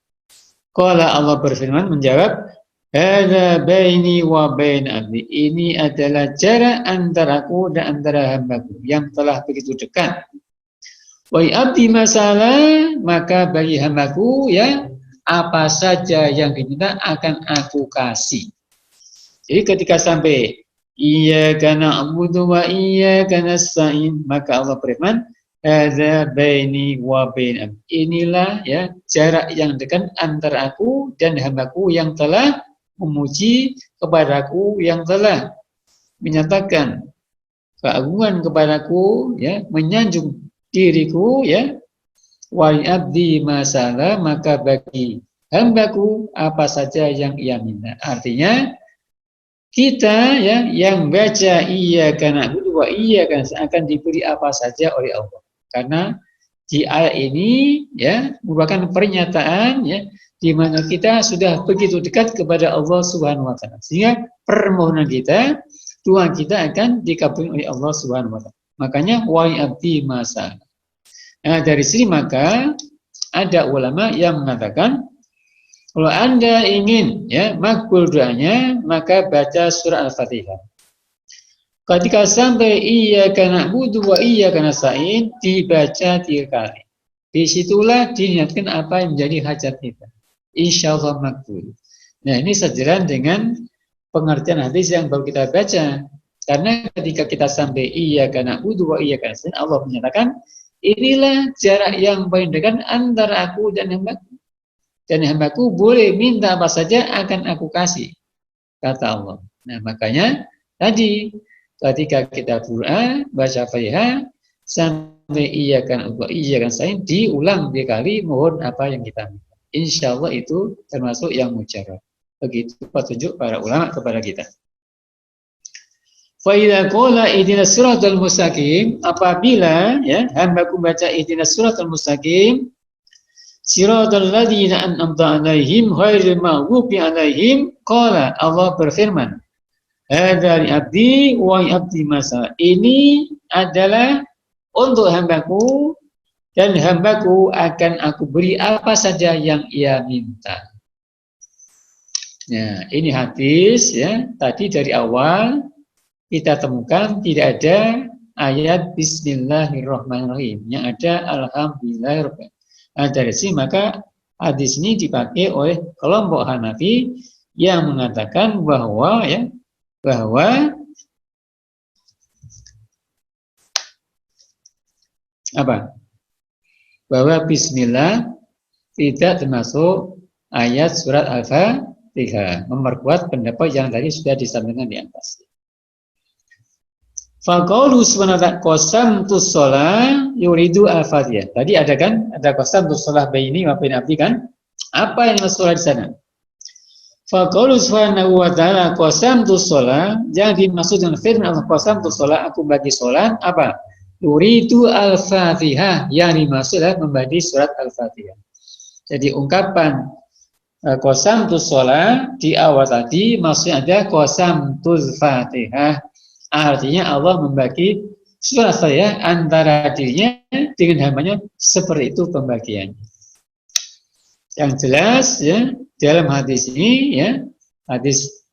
qala, Allah berfirman menjawab, hadza baini wa bain abdi, ini adalah jarak antara aku dan antara hambaku yang telah begitu dekat. Wa abdi masalah, maka bagi hambaku, ya, apa saja yang diminta akan aku kasih. Jadi ketika sampai iyyaka na'budu wa iyyaka nasta'in, maka Allah berfirman hadza baini wa bain abdi, inilah, ya, jarak yang dekat antara aku dan hambaku yang telah memuji kepadaku, yang telah menyatakan keagungan kepadaku, ya, menyanjung diriku, ya. Wa abdi masalah, maka bagi hambaku apa saja yang ia minta. Artinya kita, ya, yang baca iyyaka na'budu wa iyyaka nasta'in akan diberi apa saja oleh Allah. Karena di ayat ini, ya, merupakan pernyataan, ya, di mana kita sudah begitu dekat kepada Allah Subhanahu wa taala. Sehingga permohonan kita, doa kita akan dikabulkan oleh Allah Subhanahu wa taala. Makanya wa abdi masalah. Nah, dari sini maka ada ulama yang mengatakan kalau Anda ingin, ya, makbul doanya, maka baca surah Al-Fatihah. Ketika sampai iyyaka na'budu wa iyyaka nasta'in dibaca 3 kali. Disitulah diniatkan apa yang menjadi hajat kita. Insyaallah makbul. Nah, ini sejalan dengan pengertian hadis yang baru kita baca. Karena ketika kita sampai iyyaka na'budu wa iyyaka nasta'in, Allah menyatakan, inilah jarak yang paling dekat antara aku dan hambaku. Dan hambaku boleh minta apa saja akan aku kasih, kata Allah. Nah, makanya tadi ketika kita berdoa, baca Fatihah, sampai iyyaka na'budu wa iyyaka nasta'in diulang 3 kali, mohon apa yang kita minta. Insya Allah itu termasuk yang mujarab. Begitu petunjuk para ulama kepada kita. Fa idza qala ihdinas siratal mustaqim, apabila ya hambaku baca ihdinas siratal mustaqim, siratal ladzina an'amta 'alaihim ghairil maghdubi 'alaihim, qala, Allah berfirman, hadza li abdi wa abdi masa. Ini adalah untuk hambaku dan hambaku akan aku beri apa saja yang ia minta. Nah, ini hadis ya. Tadi dari awal kita temukan tidak ada ayat Bismillahirrahmanirrahim, yang ada Alhamdulillahirrahmanirrahim. Nah, dari sini maka hadis ini dipakai oleh kelompok Hanafi yang mengatakan bahwa bahwa Bismillah tidak termasuk ayat surat Al-Fatihah, memperkuat pendapat yang tadi sudah disampaikan di atas. Faqaulu subhanahu qasamtus shalah yuridu al-Fatihah. Tadi ada kan? Ada qasamtus shalah baini wa bain abdi kan? Apa yang maksud di sana? Faqaulu subhanahu wa ta'ala qasamtus shalah, yang dimaksud dengan firman Allah qasamtus shalah, aku bagi salat apa? Yuridu al-Fatihah, yang dimaksud adalah membagi surat Al-Fatihah. Jadi ungkapan qasamtus shalah di awal tadi maksudnya ada qasamtul Fatihah. Artinya Allah membagi surat Fatihah antara dirinya dengan hambanya, seperti itu pembagiannya. Yang jelas ya dalam hadis ini ya, hadis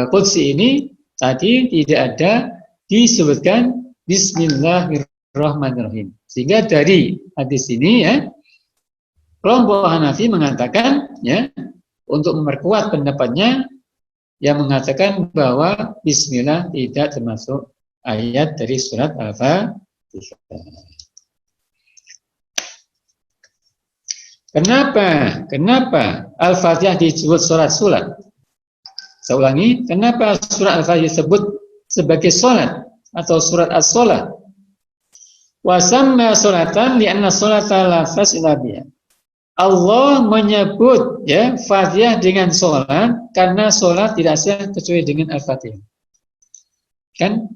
qudsi ini tadi tidak ada disebutkan Bismillahirrahmanirrahim. Sehingga dari hadis ini ya kelompok Hanafi mengatakan ya, untuk memperkuat pendapatnya yang mengatakan bahwa Bismillah tidak termasuk ayat dari surat Al-Fatihah. Kenapa Al-Fatihah disebut surat-surat? Saya ulangi, kenapa surat Al-Fatihah disebut sebagai salat atau surat as-salat? Wa samma salatan li'anna salata la fasila biha. Allah menyebut ya Fatihah dengan sholat karena sholat tidak sah kecuali dengan Al-Fatihah. Kan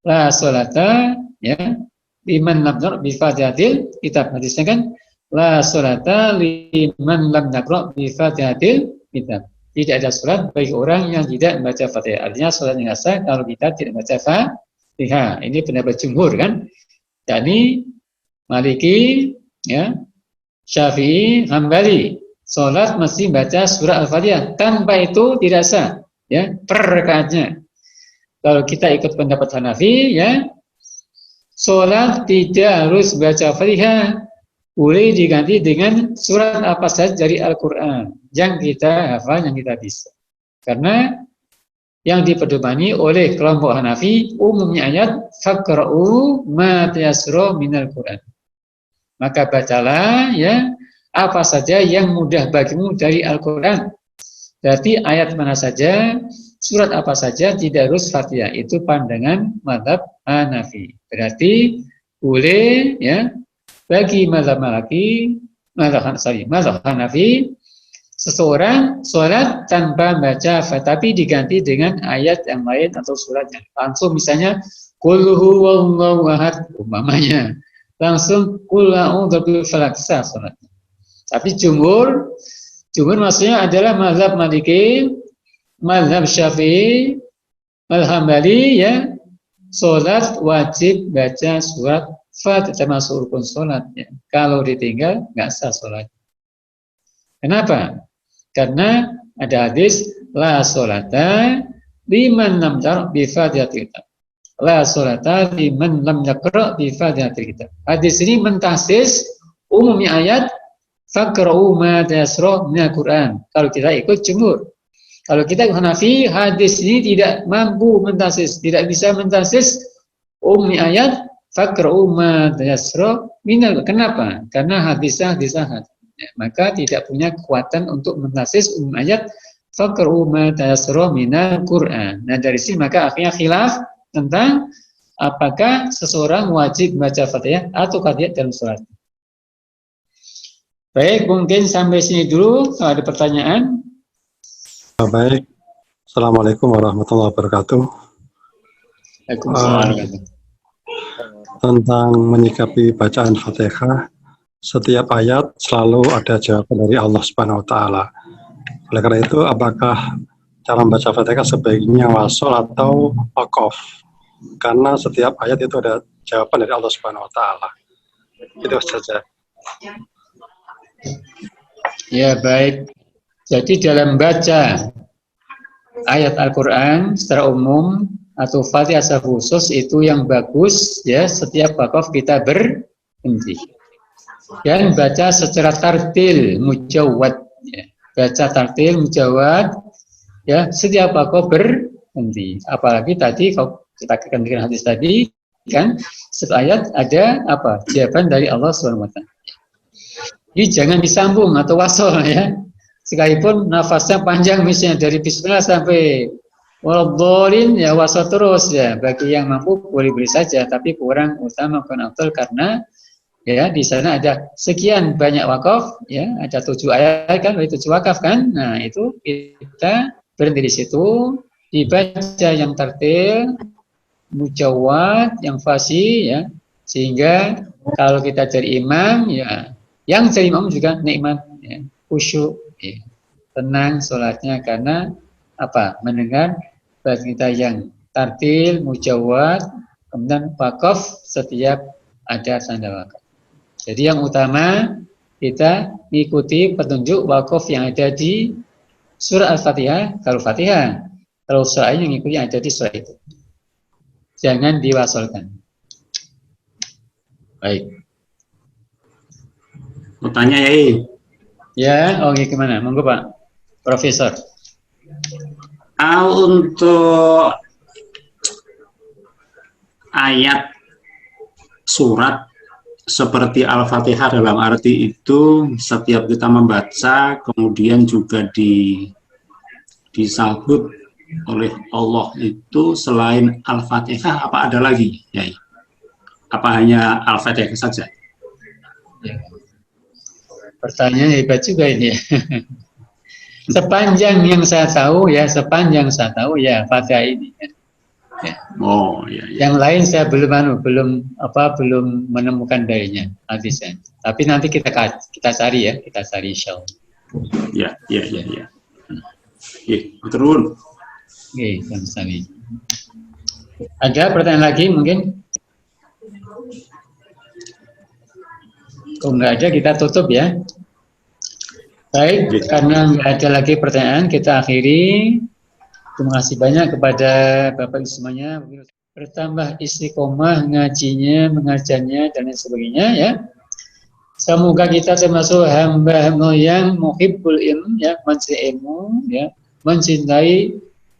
la sholata ya liman lam yaqra bi Fatihatil kitab. Hadisnya kan la sholata liman lam yaqra bi Fatihatil kitab. Tidak ada sholat bagi orang yang tidak membaca Fatihah. Artinya sholat yang sah kalau kita tidak membaca Fatihah. Ini pendapat jumhur kan. Jadi Maliki ya, Syafi'i, Hambali, sholat mesti baca surah Al-Fatihah. Tanpa itu tidak sah, ya, per rakaatnya. Kalau kita ikut pendapat Hanafi, ya, sholat tidak harus baca Fatihah, boleh diganti dengan surat apa saja dari Al-Quran yang kita hafal, yang kita bisa. Karena yang dipedomani oleh kelompok Hanafi umumnya ayat faqra'u ma tayassara minal Quran. Maka bacalah ya apa saja yang mudah bagimu dari Al-Quran. Berarti ayat mana saja, surat apa saja, tidak harus Fatihah. Itu pandangan mazhab Hanafi. Berarti boleh ya bagi mazhab Hanafi seseorang sholat tanpa baca Fatihah, tapi diganti dengan ayat yang lain atau suratnya. Langsung misalnya qul huwallahu ahad umpamanya. Langsung qul a'udzu birabbil falaq salatnya. Tapi jumhur maksudnya adalah mazhab Maliki, mazhab Syafi'i, mazhab Hambali ya, salat wajib baca surat Fatihah termasuk rukun salatnya. Kalau ditinggal enggak sah salat. Kenapa? Karena ada hadis la salata liman lam yaqra bi Fatihatil kitab. la sholata liman lam yaqra bi Fatihatil kitab. Hadis ini mentahsis umumnya ayat faqra'u ma tayassara minal Qur'an. Kalau kita ikut jumhur. Kalau kita Hanafi, hadis ini tidak mampu mentahsis, tidak bisa mentahsis umumnya ayat faqra'u ma tayassara minal. Kenapa? Karena hadisnya hadis ahad. Ya, maka tidak punya kekuatan untuk mentahsis umum ayat faqra'u ma tayassara minal Qur'an. Nah, dari sini maka akhirnya khilaf tentang apakah seseorang wajib membaca Fatihah atau qadiyat dalam sholat. Baik, mungkin sampai sini dulu. Kalau ada pertanyaan. Baik. Assalamualaikum warahmatullahi wabarakatuh. Waalaikumsalam. Tentang menyikapi bacaan Fatihah, setiap ayat selalu ada jawaban dari Allah Subhanahu wa taala. Oleh karena itu, apakah cara membaca Fatihah sebaiknya wasol atau waqaf? Karena setiap ayat itu ada jawaban dari Allah Subhanahu wa taala. Itu saja. Ya, baik. Jadi dalam baca ayat Al-Qur'an secara umum atau Fatihah secara khusus itu yang bagus ya, setiap waqaf kita berhenti. Dan baca secara tartil mujawwad ya. Baca tartil mujawwad ya, setiap waqaf berhenti. Apalagi tadi kalau kita kekendikan hadis tadi kan setiap ayat ada apa? Jawaban dari Allah Subhanahu wa taala. Jadi jangan disambung atau wasol ya. Sekalipun nafasnya panjang misalnya dari bismillah sampai waladhdallin ya wasol terus ya. Bagi yang mampu boleh saja, tapi kurang utama kurang afdal karena ya di sana ada sekian banyak wakaf ya, ada 7 ayat kan, 7 wakaf kan. Nah, itu kita berhenti di situ, dibaca yang tartil, mujawwad, yang fasih ya. Sehingga kalau kita jadi imam ya, yang jadi imam juga nikmat ya, khusyuk ya. Tenang sholatnya karena apa? Mendengar bahasa kita yang tartil, mujawwad, kemudian wakaf setiap ada tanda wakaf. Jadi yang utama kita mengikuti petunjuk wakaf yang ada di surah Al-Fatihah. Kalau Fatihah, kalau surah yang mengikuti yang ada di surah itu. Jangan diwasolkan. Baik. Mau tanya ya? Ya, oke, gimana? Monggo Pak Profesor. Untuk ayat surat seperti Al-Fatihah dalam arti itu setiap kita membaca kemudian juga disambut oleh Allah itu selain Al-Fatihah apa ada lagi, Yai? Apa hanya Al-Fatihah saja? Ya. Pertanyaan hebat juga ini. Sepanjang yang saya tahu ya, Fatihah ini. Ya. Oh, ya, ya. Yang lain saya belum menemukan darinya hadisnya. Tapi nanti kita cari ya, kita cari insyaallah. Ya. Turun. Oke, sami. Ada pertanyaan lagi mungkin? Kalau nggak ada kita tutup ya. Baik, karena nggak ada lagi pertanyaan, kita akhiri. Terima kasih banyak kepada Bapak Ibu semuanya. Bertambah istiqomah ngajinya, mengajarnya, dan lain sebagainya ya. Semoga kita termasuk hamba-hamba yang muhibbul ilm ya, mencintai ilmu ya, mencintai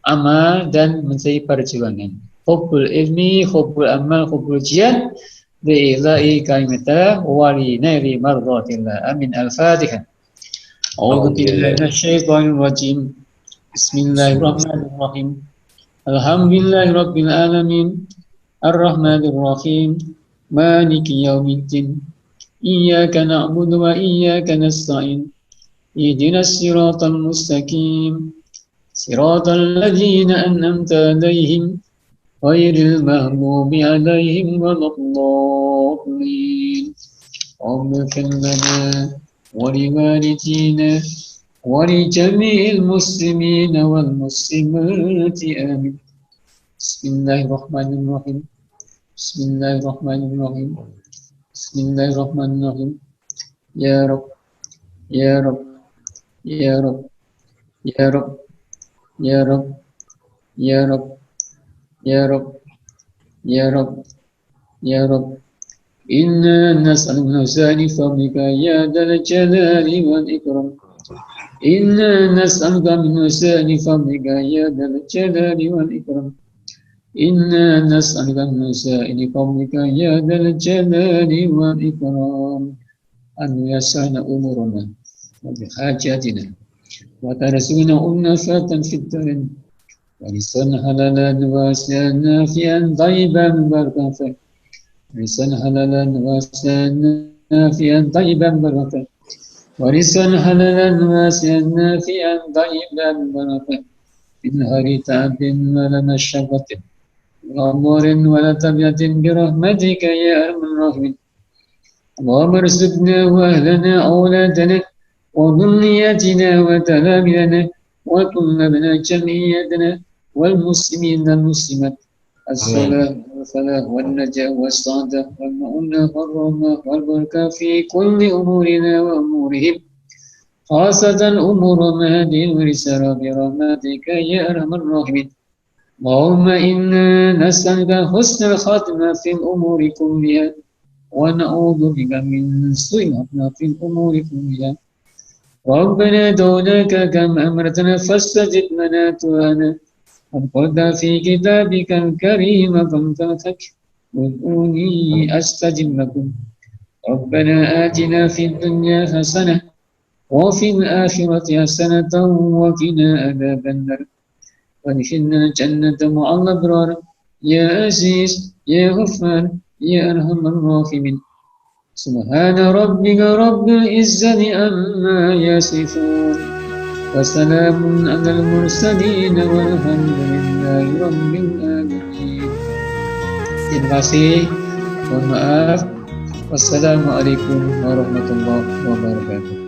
amal dan mencintai perjuangan. Hubbul ilmi, hubbul amal, hubbul jihad bi'ila'i kalimatillah wa li naili mardhatillah. Amin. Al-Fatihah. A'udzu billahi minasyaitonir rajim. Bismillahirrahmanirrahim. Alhamdulillahirabbil alamin. Ar-Rahmanir Rahim. Maliki yaumiddin. Iyyaka na'budu wa iyyaka nasta'in. Ihdinas siratal mustaqim. Siratal ladzina an'amta 'alaihim ghairil maghdubi 'alaihim waladdallin. Ighfir lana wa liwalidina wa li jami'il muslimina wal muslimati amin. Bismillahirrahmanirrahim. Bismillahirrahmanirrahim. Bismillahirrahmanirrahim. Ya Rabb, Ya Rabb, Ya Rabb, Ya Rabb, Ya Rabb, Ya Rabb, Ya Rabb, Ya Rabb, Ya Rabb, inna nas'aluka min fadlika ya dzal jalali wal ikram. Inna nas'aluka min fadlika ya dzal jalali wal ikram. Inna nas'aluka min fadlika ya dzal jalali wal ikram. An yassana umurana wa bihajatina wa tarzuqna unnafatan fid darin. ورزقا حلالا واسعا نافعا طيبا مباركا فيه ورزقا حلالا واسعا نافعا طيبا مباركا ورزقا حلالا واسعا نافعا طيبا مباركا من غير تعب ولا مشقة وأمور ولا تبعة برحمتك يا أرحم الراحمين. اللهم ارزقنا وأهلنا أولادنا وذرياتنا وتلاميذنا وطلابنا جميعنا والمسلمين والمسلمات الصلاة والفلاح والنجاة والسعادة والمؤونة والرحمة والبركة في كل أمورنا وأمورهم خاصة أمور هذه الرسالة برحمتك يا أرحم الراحمين. اللهم إنا نسألك حسن الخاتمة في الأمور كلها ونعوذ بك من سوء الخاتمة في الأمور كلها. ربنا دعوناك كما أمرتنا فاستجب لنا دعانا قد قلت في كتابك الكريم فانتهك ادعوني أستجب لكم. ربنا آتنا في الدنيا حسنة وفي الآخرة حسنة وقنا عذاب النار وادخلنا الجنة مع الأبرار يا عزيز يا غفار يا أرحم الراحمين. سبحان ربك رب العزة عما يصفون وسلام على المرسلين والحمد لله رب العالمين. Terima kasih. Mohon maaf. Wassalamualaikum warahmatullahi wabarakatuh.